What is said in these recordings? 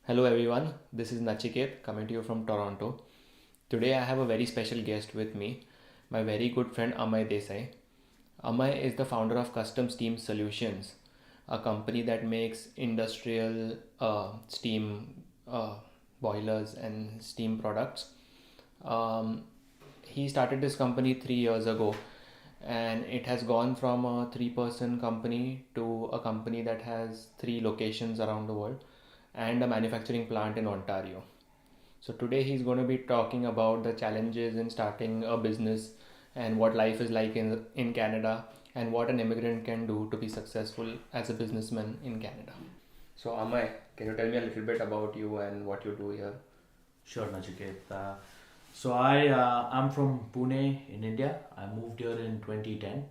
Hello everyone, this is Nachiket coming to you from Toronto. Today I have a very special guest with me, my very good friend Amay Desai. Amay is the founder of Custom Steam Solutions, a company that makes industrial steam uh, boilers and steam products. Um, he started this company 3 years ago, and it has gone from a three-person company to a company that has three locations around the world and a manufacturing plant in Ontario. So today he's going to be talking about the challenges in starting a business and what life is like in Canada and what an immigrant can do to be successful as a businessman in Canada. So Amay, can you tell me a little bit about you and what you do here? Sure, Nachiket. I'm from Pune in India. I moved here in 2010.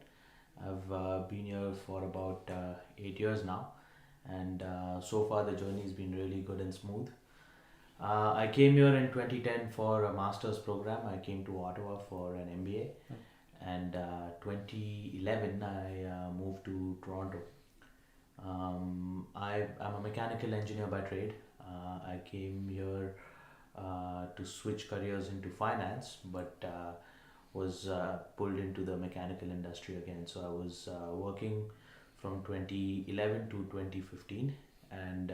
I've been here for about 8 years now, and so far the journey has been really good and smooth. I came here in 2010 for a master's program. I came to Ottawa for an MBA, and 2011 I moved to Toronto. I'm a mechanical engineer by trade. I came here to switch careers into finance, but was pulled into the mechanical industry again. So I was working from 2011 to 2015, and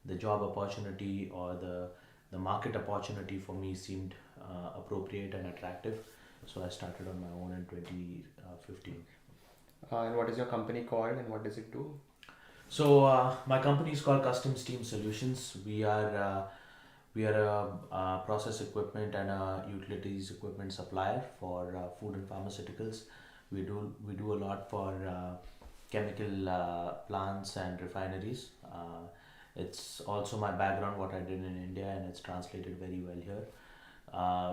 the job opportunity or the market opportunity for me seemed appropriate and attractive. So I started on my own in 2015. And what is your company called and what does it do? So my company is called Custom Steam Solutions. We are a process equipment and a utilities equipment supplier for food and pharmaceuticals. We do a lot for chemical plants and refineries. It's also my background what I did in India, and it's translated very well here.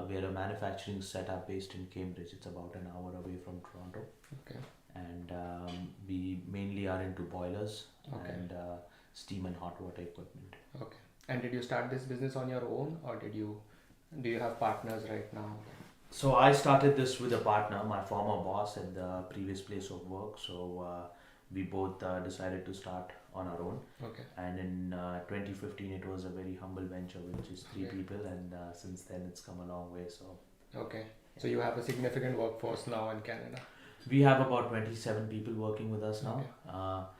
We are a manufacturing setup based in Cambridge. It's about an hour away from Toronto, Okay. and we mainly are into boilers Okay. and steam and hot water equipment. Okay. And did you start this business on your own or do you have partners right now? So I started this with a partner, my former boss at the previous place of work. So we both decided to start on our own. Okay. And in 2015, it was a very humble venture with just three Okay. people, and since then it's come a long way. So Okay. So you have a significant workforce now in Canada. we have about 27 people working with us now. Okay.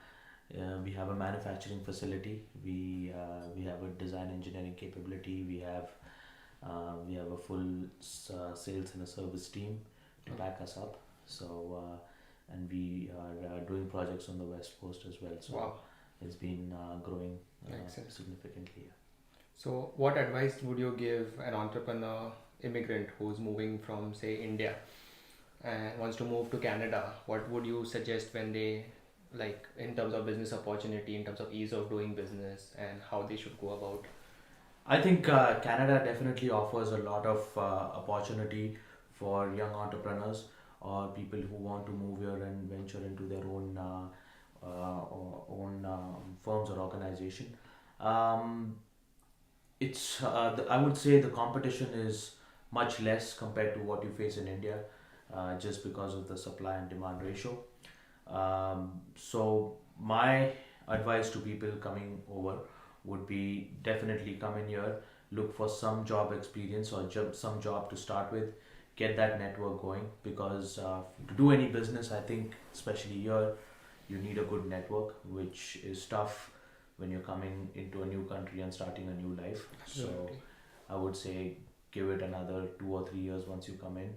We have a manufacturing facility. We have a design engineering capability. We have a full sales and a service team to Okay. back us up. So and we are doing projects on the west coast as well. So Wow. it's been growing Makes sense. significantly. So what advice would you give an entrepreneur immigrant who's moving from say India and wants to move to Canada? What would you suggest when they like in terms of business opportunity, in terms of ease of doing business and how they should go about? I think Canada definitely offers a lot of opportunity for young entrepreneurs or people who want to move here and venture into their own firms or organization. Um, I would say the competition is much less compared to what you face in India, just because of the supply and demand ratio. So my advice to people coming over would be definitely come in here, look for some job experience or some job to start with, get that network going, because to do any business, I think especially here, you need a good network, which is tough when you're coming into a new country and starting a new life. So Absolutely. I would say give it another 2 or 3 years once you come in.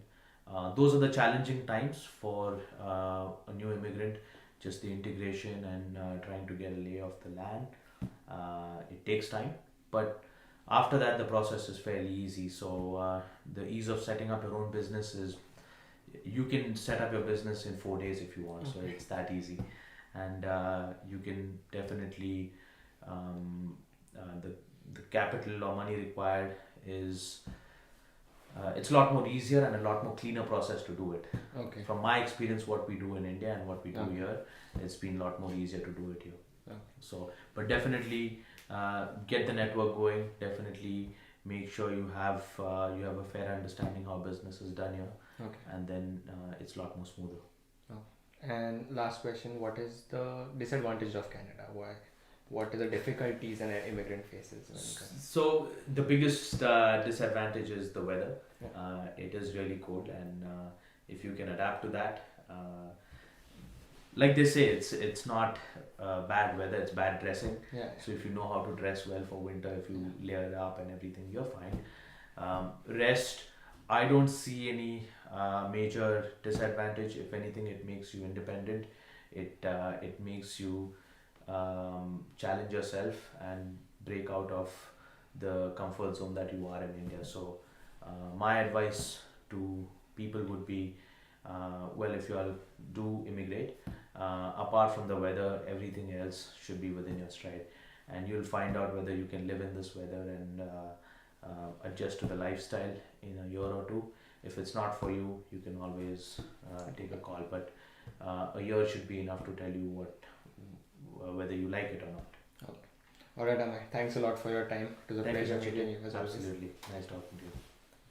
Those are the challenging times for a new immigrant, just the integration and trying to get a lay of the land. It takes time, but after that, the process is fairly easy. So, the ease of setting up your own business is you can set up your business in 4 days if you want, so Okay. it's that easy, and you can definitely um, the capital or money required is it's a lot more easier and a lot more cleaner process to do it. Okay. From my experience, what we do in India and what we do Okay. here, it's been a lot more easier to do it here. Okay. So, but definitely get the network going. Definitely make sure you have a fair understanding how business is done here, Okay. and then it's a lot more smoother. And last question, what is the disadvantage of Canada? what are the difficulties an immigrant faces when it comes? So the biggest disadvantage is the weather. Yeah. It is really cold, and if you can adapt to that, like they say, it's not bad weather; it's bad dressing. Yeah. So if you know how to dress well for winter, if you layer up and everything, you're fine. Rest, I don't see any major disadvantage. If anything, it makes you independent. It makes you challenge yourself and break out of the comfort zone that you are in India. So my advice to people would be, well, if you all do immigrate, apart from the weather, everything else should be within your stride, and you'll find out whether you can live in this weather and adjust to the lifestyle in a year or two. If it's not for you, you can always take a call, but a year should be enough to tell you whether you like it or not. Okay. All right, Amay. Thanks a lot for your time. It was a Thank you, pleasure Nachikeet. meeting you as always. Absolutely. Nice talking to you.